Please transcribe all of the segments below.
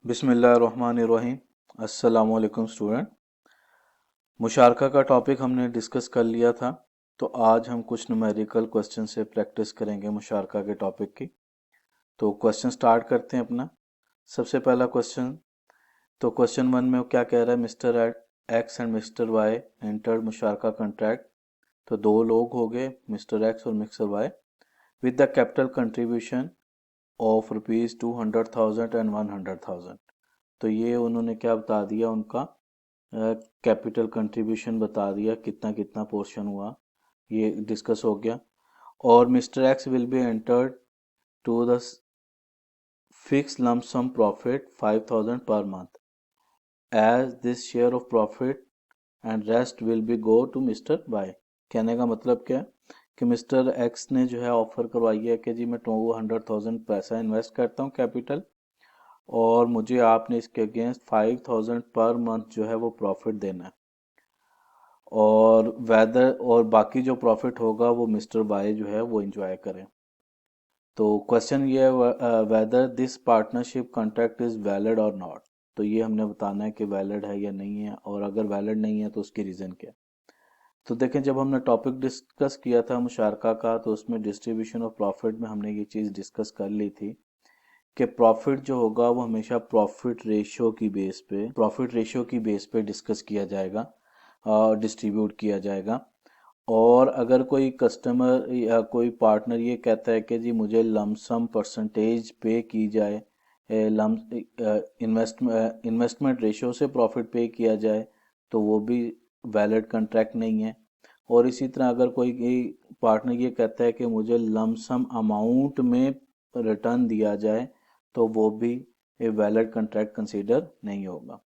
बिस्मिल्लाहिर्रहमानिर्रहीम। अस्सलाम वालेकुम स्टूडेंट। मुशारका का टॉपिक हमने डिस्कस कर लिया था, तो आज हम कुछ न्यूमेरिकल क्वेश्चन से प्रैक्टिस करेंगे मुशारका के टॉपिक की। तो क्वेश्चन स्टार्ट करते हैं अपना। सबसे पहला क्वेश्चन, तो क्वेश्चन वन में वो क्या कह रहा है, mister X and mister Y entered मुशारका कॉन्ट्रैक्ट। तो दो लोग हो गए, मिस्टर एक्स और mister Y, with the capital contribution of ₹200,000 and 100,000। तो ये उन्होंने क्या बता दिया, उनका कैपिटल कंट्रीब्यूशन बता दिया, कितना कितना पोर्शन हुआ, ये डिस्कस हो गया। और mister X will be entered to the fix lump sum profit 5,000 per month as this share of profit and rest will be go to mister Y. कहने का मतलब क्या है कि मिस्टर एक्स ने जो है ऑफर करवाई है कि जी मैं 200,000 पैसा इन्वेस्ट करता हूँ कैपिटल, और मुझे आपने इसके अगेंस्ट 5,000 पर मंथ जो है वो प्रॉफिट देना है, और वेदर और बाकी जो प्रॉफिट होगा वो मिस्टर वाई जो है वो एंजॉय करें। तो क्वेश्चन ये है, whether this partnership contract is valid और नॉट। तो ये हमने बताना है कि वैलिड है या नहीं है, और अगर वैलिड नहीं है तो उसकी रीज़न क्या है। तो देखें, जब हमने टॉपिक डिस्कस किया था मुशारका का, तो उसमें डिस्ट्रीब्यूशन ऑफ प्रॉफिट में हमने ये चीज़ डिस्कस कर ली थी कि प्रॉफिट जो होगा वो हमेशा प्रॉफिट रेशियो की बेस पे डिस्कस किया जाएगा, डिस्ट्रीब्यूट किया जाएगा। और अगर कोई कस्टमर या कोई पार्टनर ये कहता है कि जी मुझे लमसम परसेंटेज पे की जाए, इन्वेस्टमेंट रेशियो से प्रॉफिट पे किया जाए, तो वो भी वैलिड कॉन्ट्रैक्ट नहीं है। और इसी तरह अगर कोई पार्टनर ये कहता है कि मुझे लमसम अमाउंट में रिटर्न दिया जाए, तो वो भी ए वैलिड कॉन्ट्रैक्ट कंसीडर नहीं होगा।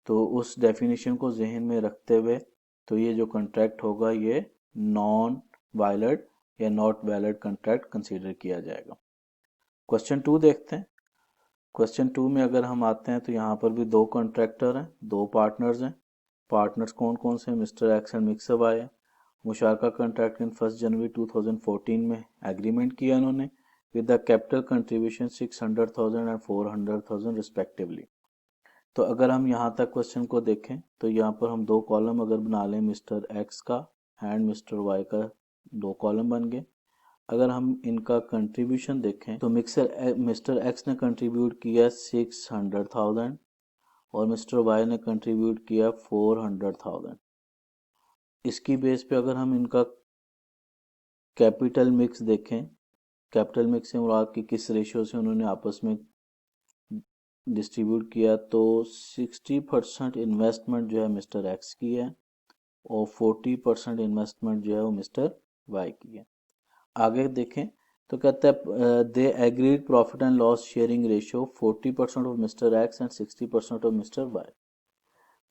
तो उस डेफिनेशन को जहन में रखते हुए तो ये जो कॉन्ट्रैक्ट होगा ये नॉन वैलिड या नॉट वैलिड कॉन्ट्रैक्ट कंसीडर किया जाएगा। क्वेश्चन टू देखते हैं। क्वेश्चन टू में अगर हम आते हैं तो यहाँ पर भी दो कॉन्ट्रैक्टर हैं, दो पार्टनर्स हैं। पार्टनर्स कौन कौन से हैं, mister X and mister Y है। मुशारका कॉन्ट्रैक्ट इन 1 जनवरी 2014 में एग्रीमेंट किया इन्होंने with the capital contribution 600,000 and 400,000 respectively. तो अगर हम यहाँ तक क्वेश्चन को देखें तो यहाँ पर हम दो कॉलम अगर बना लें, मिस्टर एक्स का एंड मिस्टर वाई का दो कॉलम बन गए। अगर हम इनका कंट्रीब्यूशन देखें तो मिस्टर एक्स ने कंट्रीब्यूट किया 600,000 और मिस्टर वाई ने कंट्रीब्यूट किया 400,000। इसकी बेस पे अगर हम इनका कैपिटल मिक्स देखें, कैपिटल मिक्स से मुराद की किस रेशियो से उन्होंने आपस में डिस्ट्रीब्यूट किया, तो 60% इन्वेस्टमेंट जो है मिस्टर एक्स की है और 40% इन्वेस्टमेंट जो है वो मिस्टर वाई की है। आगे देखें तो कहता है they agreed profit and loss sharing ratio 40% of mister X and 60% of mister Y.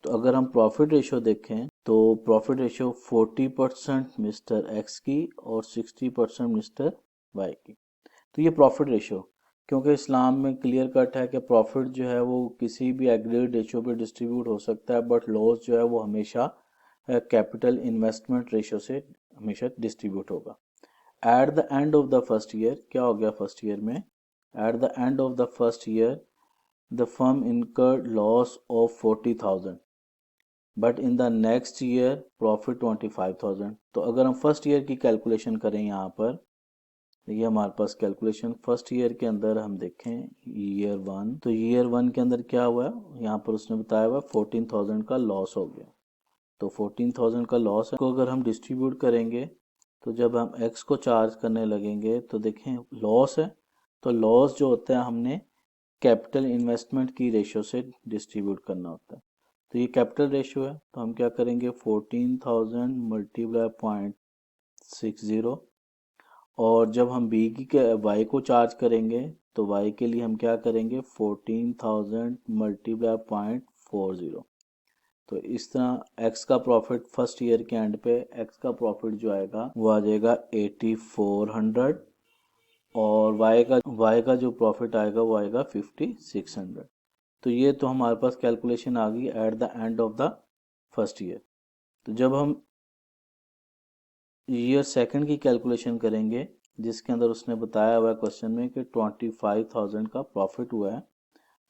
तो अगर हम प्रॉफिट रेशियो देखें तो प्रॉफिट रेशियो 40% मिस्टर एक्स की और 60% मिस्टर वाई की। तो ये प्रॉफिट रेशियो, क्योंकि इस्लाम में क्लियर कट है कि प्रॉफिट जो है वो किसी भी एग्रीगेट रेशियो पे डिस्ट्रीब्यूट हो सकता है, बट लॉस जो है वो हमेशा कैपिटल इन्वेस्टमेंट रेशियो से हमेशा डिस्ट्रीब्यूट होगा। Eight the end of the first year क्या हो गया, फर्स्ट ईयर में eight the end of the first year the firm incurred loss of 40,000 but in the next year profit 25,000। तो अगर हम फर्स्ट ईयर की कैलकुलेशन करें यहाँ पर, ये हमारे पास कैलकुलेशन फर्स्ट ईयर के अंदर हम देखें ईयर वन, तो ईयर वन के अंदर क्या हुआ है, यहाँ पर उसने बताया हुआ 14,000 का लॉस हो गया। तो 14,000 का लॉस है को अगर हम डिस्ट्रीब्यूट करेंगे, तो जब हम एक्स को चार्ज करने लगेंगे तो देखें लॉस है, तो लॉस जो होता है हमने कैपिटल इन्वेस्टमेंट की रेशियो से डिस्ट्रीब्यूट करना होता है। तो ये कैपिटल रेशियो है, तो हम क्या करेंगे 14,000 मल्टीप्लाई 0.60, और जब हम बी की वाई को चार्ज करेंगे तो वाई के लिए हम क्या करेंगे 14,000 मल्टीप्लाई 0.40। तो इस तरह एक्स का प्रॉफिट फर्स्ट ईयर के एंड पे एक्स का प्रॉफिट जो आएगा वो आ जाएगा 8400, और वाई का जो प्रॉफिट आएगा वो आएगा 5600। तो ये तो हमारे पास कैलकुलेशन आ गई eight the end of the first year. तो जब हम ईयर सेकंड की कैलकुलेशन करेंगे, जिसके अंदर उसने बताया हुआ है क्वेश्चन में कि 25,000 का प्रॉफिट हुआ है,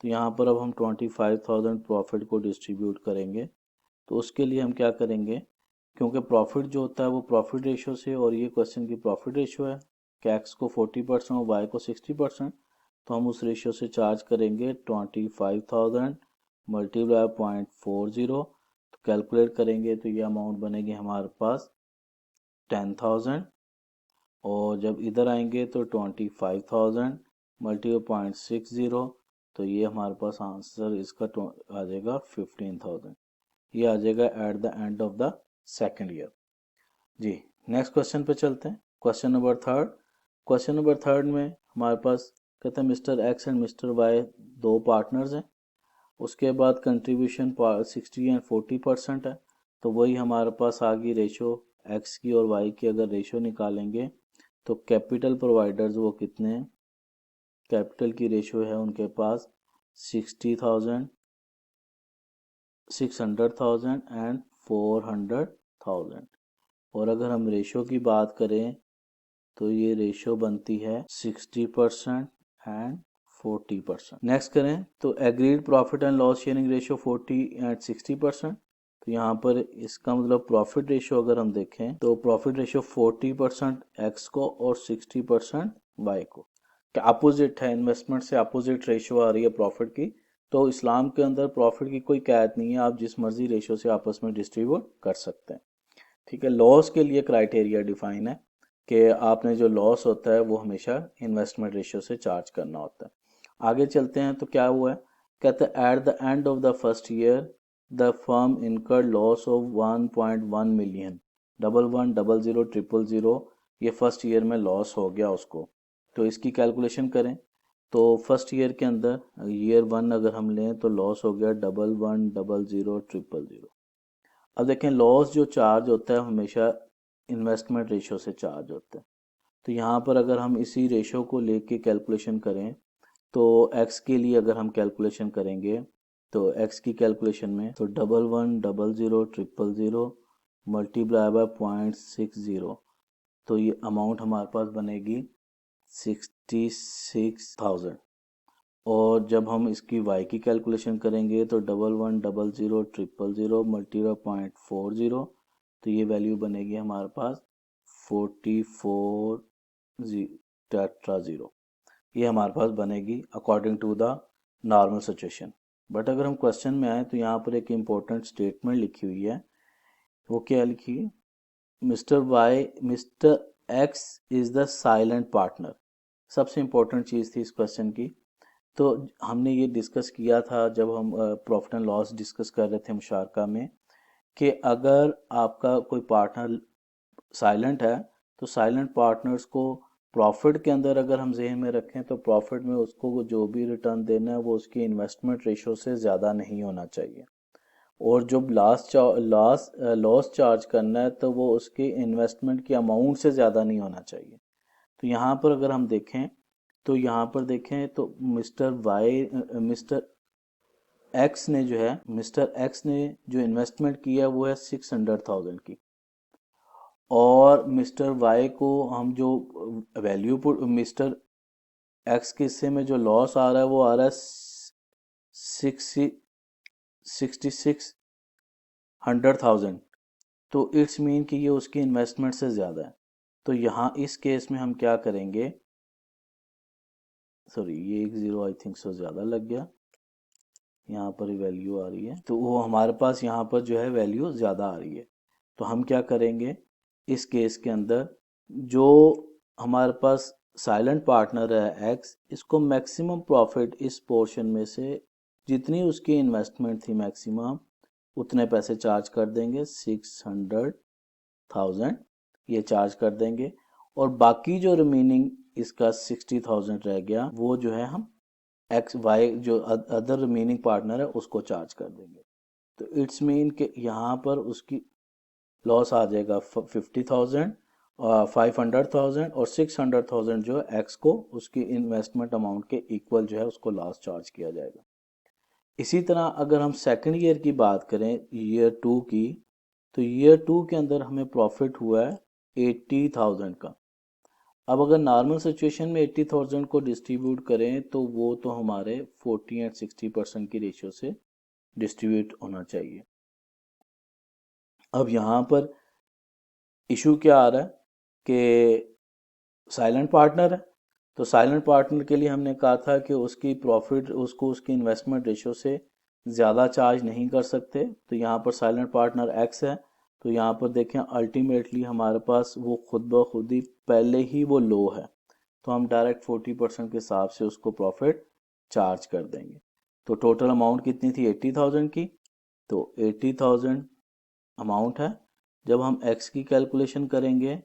तो यहाँ पर अब हम 25,000 प्रॉफिट को डिस्ट्रीब्यूट करेंगे। तो उसके लिए हम क्या करेंगे, क्योंकि प्रॉफिट जो होता है वो प्रॉफिट रेशो से, और ये क्वेश्चन की प्रॉफिट रेशो है कि एक्स को 40% और वाई को 60%, तो हम उस रेशो से चार्ज करेंगे 25,000 मल्टीप्लाई 0.40। तो कैलकुलेट करेंगे तो ये अमाउंट बनेगी हमारे पास 10,000, और जब इधर आएंगे तो 25,000 मल्टीप्लाई 0.60, तो ये हमारे पास आंसर इसका आ जाएगा 15,000। ये आ जाएगा at the end of the second year. जी नेक्स्ट क्वेश्चन पे चलते हैं। Question number third. Question number third में हमारे पास कहते हैं mister X and mister Y दो पार्टनर्स हैं। उसके बाद कंट्रीब्यूशन 60 एंड 40% है। तो वही हमारे पास आ गई रेशो एक्स की और वाई की। अगर रेशो निकालेंगे तो कैपिटल प्रोवाइडर्स वो कितने हैं, कैपिटल की रेशो है उनके पास 60,000, 600,000 एंड 400,000। और अगर हम रेशो की बात करें तो ये रेशो बनती है 60% एंड 40%। नेक्स्ट करें तो agreed profit and loss sharing ratio 40 and 60%। तो यहाँ पर इसका मतलब प्रॉफिट रेशो अगर हम देखें तो प्रॉफिट रेशो 40% एक्स को और 60% वाई को। क्या अपोजिट है, इन्वेस्टमेंट से अपोजिट रेशो आ रही है प्रॉफिट की। तो इस्लाम के अंदर प्रॉफिट की कोई कैद नहीं है, आप जिस मर्जी रेशो से आपस में डिस्ट्रीब्यूट कर सकते हैं। ठीक है, लॉस के लिए क्राइटेरिया डिफाइन है कि आपने जो लॉस होता है वो हमेशा इन्वेस्टमेंट रेशियो से चार्ज करना होता है। आगे चलते हैं तो क्या हुआ है, कहते हैं eight the end of the first year the firm incurred loss of 1.1 million, 11000000, ये फर्स्ट ईयर में लॉस हो गया उसको। तो इसकी कैलकुलेशन करें तो फर्स्ट ईयर के अंदर ईयर 1 अगर हम लें तो लॉस हो गया 11000000। अब देखें लॉस जो चार्ज होता है हमेशा इन्वेस्टमेंट रेशो से चार्ज होता है। तो यहाँ पर अगर हम इसी रेशो को लेके कैलकुलेशन करें तो एक्स के लिए अगर हम कैलकुलेशन करेंगे तो एक्स की कैलकुलेशन में तो 11000000 मल्टीप्लाई बाय 0.60, तो ये अमाउंट हमारे पास बनेगी 66,000। और जब हम इसकी y की कैलकुलेशन करेंगे तो 11000000 मल्टीप्लाई 0.40, तो ये वैल्यू बनेगी हमारे पास 44 टेट्रा 0। ये हमारे पास बनेगी according to the normal situation. But अगर हम क्वेश्चन में आए तो यहाँ पर एक इम्पोर्टेंट स्टेटमेंट लिखी हुई है। वो क्या लिखी है, mister x is the silent partner. सबसे इम्पोर्टेंट चीज़ थी इस क्वेश्चन की। तो हमने ये डिस्कस किया था जब हम प्रॉफिट एंड लॉस डिस्कस कर रहे थे मुशारका में, कि अगर आपका कोई पार्टनर साइलेंट है तो साइलेंट पार्टनर्स को प्रॉफिट के अंदर अगर हम जहन में रखें तो प्रॉफिट में उसको जो भी रिटर्न देना है वो उसकी इन्वेस्टमेंट रेशो से ज़्यादा नहीं होना चाहिए, और जब लॉस चार्ज करना है तो वो उसकी इन्वेस्टमेंट की अमाउंट से ज़्यादा नहीं होना चाहिए। तो यहाँ पर अगर हम देखें तो यहाँ पर देखें तो मिस्टर एक्स ने जो इन्वेस्टमेंट किया वो है 600,000 की, और मिस्टर वाई को हम जो वैल्यू पर मिस्टर एक्स के हिस्से में जो लॉस आ रहा है वो आ रहा है 66,100,000। तो इट्स मीन कि ये उसकी इन्वेस्टमेंट से ज़्यादा है। तो यहाँ इस केस में हम क्या करेंगे, सॉरी ये एक ज़ीरो आई थिंक सो ज़्यादा लग गया, यहाँ पर वैल्यू आ रही है तो वो हमारे पास यहाँ पर जो है वैल्यू ज़्यादा आ रही है। तो हम क्या करेंगे इस केस के अंदर, जो हमारे पास साइलेंट पार्टनर है एक्स, इसको मैक्सिमम प्रॉफिट इस पोर्शन में से जितनी उसकी इन्वेस्टमेंट थी मैक्सिमम उतने पैसे चार्ज कर देंगे, 600,000 ये चार्ज कर देंगे, और बाकी जो रिमेनिंग इसका 60,000 रह गया वो जो है हम एक्स वाई जो अदर रिमेनिंग पार्टनर है उसको चार्ज कर देंगे। तो इट्स मीन कि यहाँ पर उसकी लॉस आ जाएगा 50,000 और 500,000 और 600,000 जो है एक्स को उसकी इन्वेस्टमेंट अमाउंट के इक्वल जो है उसको लॉस चार्ज किया जाएगा। इसी तरह अगर हम सेकंड ईयर की बात करें ईयर 2 की, तो ईयर 2 के अंदर हमें प्रॉफिट हुआ है 80,000 का। अब अगर नॉर्मल सिचुएशन में 80,000 को डिस्ट्रीब्यूट करें तो वो तो हमारे 40 एंड 60% की रेशियो से डिस्ट्रीब्यूट होना चाहिए। अब यहाँ पर इशू क्या आ रहा है कि साइलेंट पार्टनर है, तो साइलेंट पार्टनर के लिए हमने कहा था कि उसकी प्रॉफिट उसको उसकी इन्वेस्टमेंट रेशियो से ज़्यादा चार्ज नहीं कर सकते। तो यहाँ पर साइलेंट पार्टनर एक्स है, तो यहाँ पर देखें अल्टीमेटली हमारे पास वो खुद ब खुद ही पहले ही वो लो है, तो हम डायरेक्ट 40% के हिसाब से उसको प्रॉफिट चार्ज कर देंगे। तो टोटल अमाउंट कितनी थी 80,000 की, तो 80,000 अमाउंट है। जब हम एक्स की कैलकुलेशन करेंगे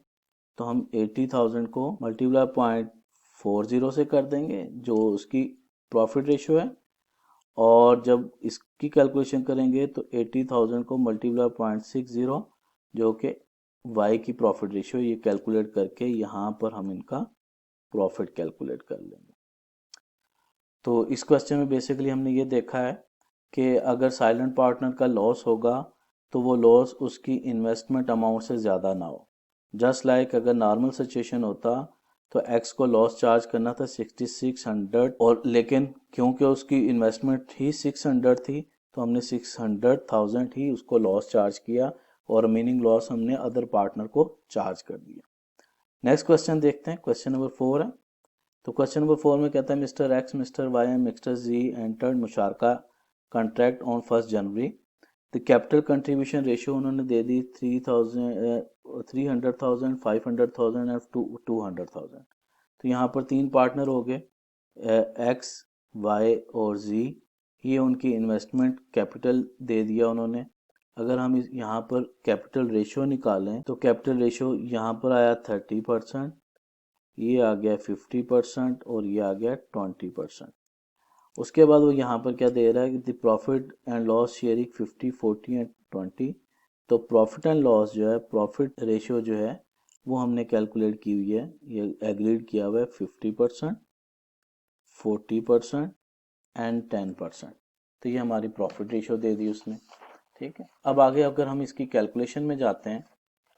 तो हम 80,000 को मल्टीप्लाई 0.40 से कर देंगे जो उसकी प्रॉफिट रेशियो है, और जब इसकी कैलकुलेशन करेंगे तो 80,000 को मल्टीप्लाई 0.60 जो कि वाई की प्रॉफिट रेशियो, ये कैलकुलेट करके यहाँ पर हम इनका प्रॉफिट कैलकुलेट कर लेंगे। तो इस क्वेश्चन में बेसिकली हमने ये देखा है कि अगर साइलेंट पार्टनर का लॉस होगा तो वो लॉस उसकी इन्वेस्टमेंट अमाउंट से ज़्यादा ना हो। जस्ट लाइक अगर नॉर्मल सिचुएशन होता तो एक्स को लॉस चार्ज करना था 6600, और लेकिन क्योंकि उसकी इन्वेस्टमेंट ही 600 थी तो हमने 600,000 ही उसको लॉस चार्ज किया और रिमेनिंग लॉस हमने अदर पार्टनर को चार्ज कर दिया। नेक्स्ट क्वेश्चन देखते हैं, क्वेश्चन नंबर 4 है। तो क्वेश्चन नंबर 4 में कहता है mister X, mister Y and mister G entered मुशारका contract on 1 January. The capital contribution ratio उन्होंने दे दी 300,000, 500,000 और 200,000। तो यहाँ पर तीन पार्टनर हो गए, एक्स, वाई और जी। ये उनकी इन्वेस्टमेंट कैपिटल दे दिया उन्होंने। अगर हम यहाँ पर कैपिटल रेशियो निकालें तो कैपिटल रेशियो यहाँ पर आया 30%, ये आ गया 50% और ये आ गया 20%। उसके बाद वो यहाँ पर क्या दे रहा है कि the profit and loss sharing 50, 40 and 20। तो प्रॉफिट एंड लॉस जो है, प्रॉफिट रेशियो जो है वो हमने कैलकुलेट की हुई है, ये एग्रीड किया हुआ है 50%, 40% एंड 10%। तो ये हमारी प्रॉफिट रेशियो दे दी उसने। ठीक है, अब आगे अगर हम इसकी कैलकुलेशन में जाते हैं,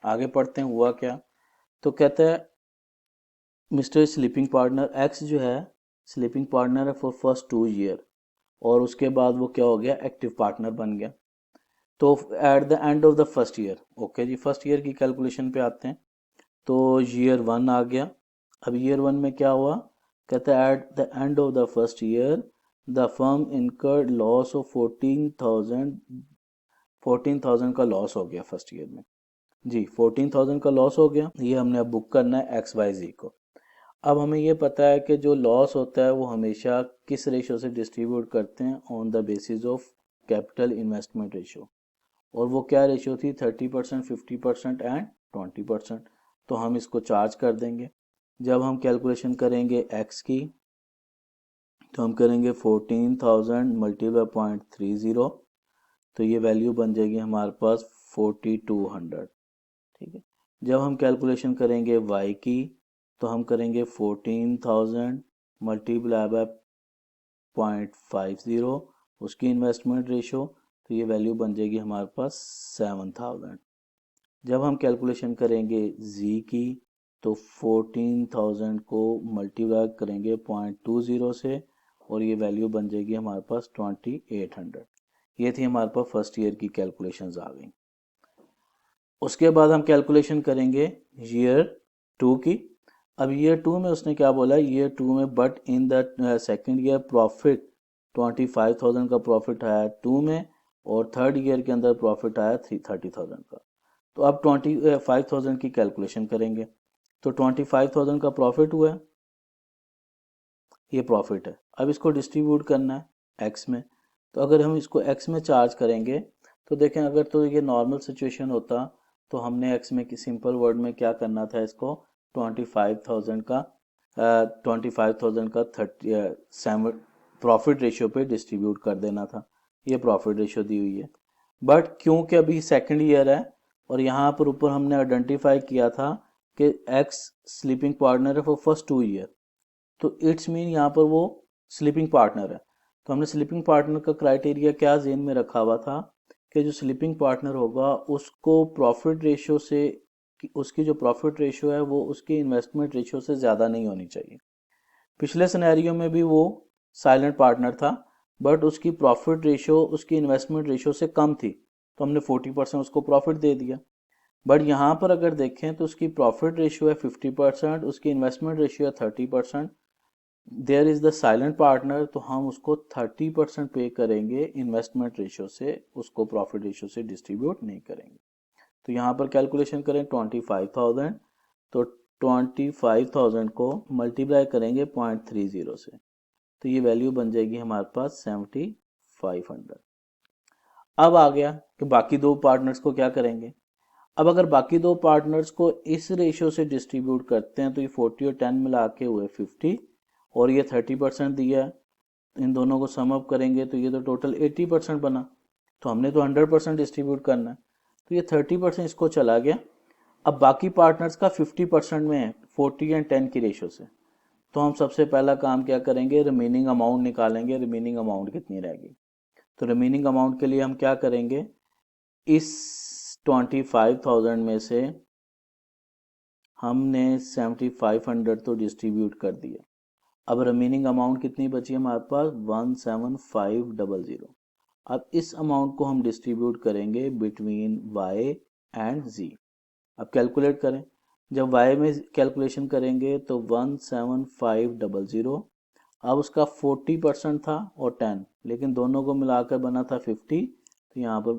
आगे पढ़ते हैं हुआ क्या। तो कहता है मिस्टर स्लीपिंग पार्टनर एक्स जो है स्लीपिंग पार्टनर है फॉर फर्स्ट 2 ईयर, और उसके बाद वो क्या हो गया, एक्टिव पार्टनर बन गया। तो at the end of the first year, okay जी, फर्स्ट ईयर की कैलकुलेशन पे आते हैं। तो ईयर 1 आ गया। अब ईयर 1 में क्या हुआ, कहता है eight the end of the first year the firm incurred loss of 14,000 का लॉस हो गया फर्स्ट ईयर में जी, 14,000 का लॉस हो गया। ये हमने अब बुक करना है एक्स वाई जी को। अब हमें ये पता है कि जो लॉस होता है वो हमेशा किस रेशियो से डिस्ट्रीब्यूट करते हैं, on the basis of capital investment ratio, और वो क्या रेशियो थी 30%, 50% एंड 20%। तो हम इसको चार्ज कर देंगे। जब हम कैलकुलेशन करेंगे एक्स की तो हम करेंगे 14,000 मल्टीप्लाई 0.30, तो ये वैल्यू बन जाएगी हमारे पास 4200। ठीक है, जब हम कैलकुलेशन करेंगे वाई की तो हम करेंगे 14,000 मल्टीप्लाई बाय 0.50 उसकी इन्वेस्टमेंट रेशियो, तो ये वैल्यू बन जाएगी हमारे पास 7,000। जब हम कैलकुलेशन करेंगे जी की तो 14,000 को मल्टीप्लाई करेंगे 0.20 से और ये वैल्यू बन जाएगी हमारे पास 2,800। ये थी हमारे पास फर्स्ट ईयर की कैलकुलेशंस आ गई। उसके बाद हम कैलकुलेशन करेंगे ईयर 2 की। अब ईयर 2 में उसने क्या बोला, ईयर 2 में but in the second year profit 25,000 का प्रॉफिट आया 2 में, और थर्ड ईयर के अंदर प्रॉफिट आया 30,000 का। तो अब 25,000 की कैलकुलेशन करेंगे। तो 25,000 का प्रॉफिट हुआ है, ये प्रॉफिट है। अब इसको डिस्ट्रीब्यूट करना है एक्स में। तो अगर हम इसको एक्स में चार्ज करेंगे तो देखें, अगर तो ये नॉर्मल सिचुएशन होता तो हमने एक्स में सिंपल वर्ड में क्या करना था, इसको 25,000 का 30 प्रॉफिट रेशियो पे डिस्ट्रीब्यूट कर देना था। ये प्रॉफिट रेशियो दी हुई है। बट क्योंकि अभी सेकंड ईयर है और यहाँ पर ऊपर हमने आइडेंटिफाई किया था कि एक्स स्लीपिंग पार्टनर है फॉर फर्स्ट 2 ईयर, तो इट्स मीन यहाँ पर वो स्लीपिंग पार्टनर है। तो हमने स्लीपिंग पार्टनर का क्राइटेरिया क्या जेन में रखा हुआ था कि जो स्लीपिंग पार्टनर होगा उसको प्रॉफिट रेशियो से उसकी जो प्रॉफिट रेशियो है वो उसकी इन्वेस्टमेंट रेशियो से ज़्यादा नहीं होनी चाहिए। पिछले सिनेरियो में भी वो साइलेंट पार्टनर था, बट उसकी प्रॉफिट रेशियो उसकी इन्वेस्टमेंट रेशियो से कम थी, तो हमने 40% उसको प्रॉफिट दे दिया। बट यहाँ पर अगर देखें तो उसकी प्रॉफिट रेशियो है 50%, उसकी इन्वेस्टमेंट रेशियो है 30%, there is the silent partner, तो हम उसको 30% पे करेंगे इन्वेस्टमेंट रेशियो से, उसको प्रॉफिट रेशियो से डिस्ट्रीब्यूट नहीं करेंगे। तो यहाँ पर कैलकुलेशन करें 25,000, तो 25,000 को मल्टीप्लाई करेंगे 0.30 से, तो ये वैल्यू बन जाएगी हमारे पास 7,500। अब आ गया कि बाकी दो पार्टनर्स को क्या करेंगे। अब अगर बाकी दो पार्टनर्स को इस रेशियो से डिस्ट्रीब्यूट करते हैं तो ये 40 और 10 मिला के हुए 50, और ये 30% दिया है, इन दोनों को सम अप करेंगे तो ये तो टोटल 80% बना। तो हमने तो 100% डिस्ट्रीब्यूट करना है, तो ये 30% इसको चला गया। अब बाकी पार्टनर्स का 50% में है 40 एंड 10 की रेशियो से, तो हम सबसे पहला काम क्या करेंगे, रिमेनिंग अमाउंट निकालेंगे, रिमेनिंग अमाउंट कितनी रहेगी। तो रिमेनिंग अमाउंट के लिए हम क्या करेंगे, इस 25,000 में से हमने 7,500 तो डिस्ट्रीब्यूट कर दिया। अब रिमेनिंग अमाउंट कितनी बची हमारे पास, 17500। अब इस अमाउंट को हम डिस्ट्रीब्यूट करेंगे बिटवीन y एंड z। अब कैलकुलेट करें, जब y में कैलकुलेशन करेंगे तो 17500, अब उसका 40% था और 10, लेकिन दोनों को मिलाकर बना था 50, तो यहाँ पर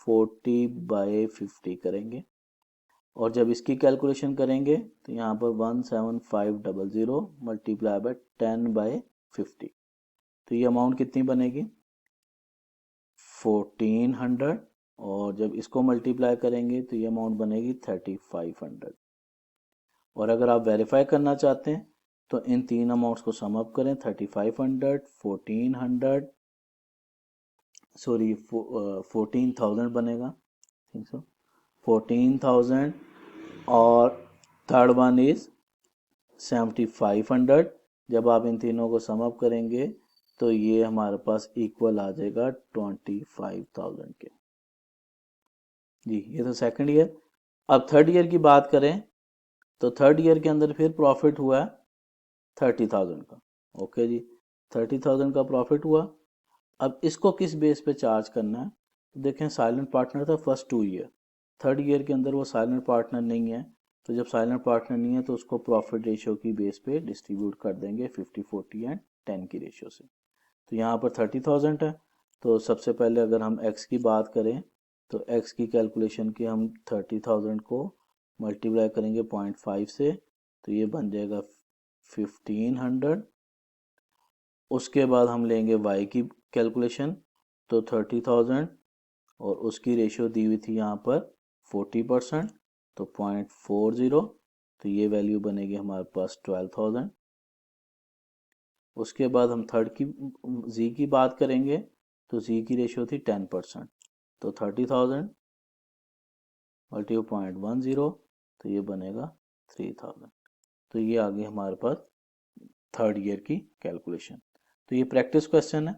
40/50 करेंगे। और जब इसकी कैलकुलेशन करेंगे तो यहाँ पर 17500 मल्टीप्लाई बाय 10/50, तो ये अमाउंट कितनी बनेगी 1400, और जब इसको मल्टीप्लाई करेंगे तो ये अमाउंट बनेगी 3500। और अगर आप वेरीफाई करना चाहते हैं तो इन तीन अमाउंट्स को सम अप करें, 3500, 1400, सॉरी 14,000 बनेगा, ठीक सो 14,000, और थर्ड वन इज 7,500। जब आप इन तीनों को सम अप करेंगे तो ये हमारे पास इक्वल आ जाएगा 25,000 के। जी ये तो सेकंड ईयर। अब थर्ड ईयर की बात करें तो थर्ड ईयर के अंदर फिर प्रॉफिट हुआ 30,000 का। ओके जी, 30,000 का प्रॉफिट हुआ। अब इसको किस बेस पे चार्ज करना है, तो देखें साइलेंट पार्टनर था फर्स्ट 2 ईयर, थर्ड ईयर के अंदर वो साइलेंट पार्टनर नहीं है, तो जब साइलेंट पार्टनर नहीं है तो उसको प्रॉफिट रेशियो की बेस पे डिस्ट्रीब्यूट कर देंगे 50, 40 एंड 10 की रेशियो से। तो यहाँ पर 30,000 है, तो सबसे पहले अगर हम x की बात करें तो x की कैलकुलेशन की हम 30,000 को मल्टीप्लाई करेंगे 0.5 से, तो ये बन जाएगा 1500। उसके बाद हम लेंगे y की कैलकुलेशन, तो 30,000 और उसकी रेशियो दी हुई थी यहाँ पर 40%, तो 0.40, तो ये वैल्यू बनेगी हमारे पास 12,000। उसके बाद हम थर्ड की z की बात करेंगे, तो z की रेशियो थी 10%, तो 30,000 मल्टीप्लाई 0.10, तो ये बनेगा 3,000। तो ये आ गई हमारे पास थर्ड ईयर की कैलकुलेशन। तो ये प्रैक्टिस क्वेश्चन है।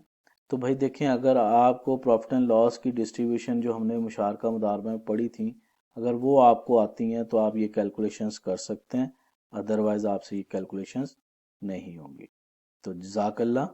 तो भाई देखें, अगर आपको प्रॉफिट एंड लॉस की डिस्ट्रीब्यूशन जो हमने मुशारका मुदारबा में पढ़ी थी, अगर वो आपको आती हैं तो आप ये कैलकुलेशंस कर सकते हैं, अदरवाइज आपसे ये कैलकुलेशंस नहीं होंगी। तो जज़ाकल्लाह।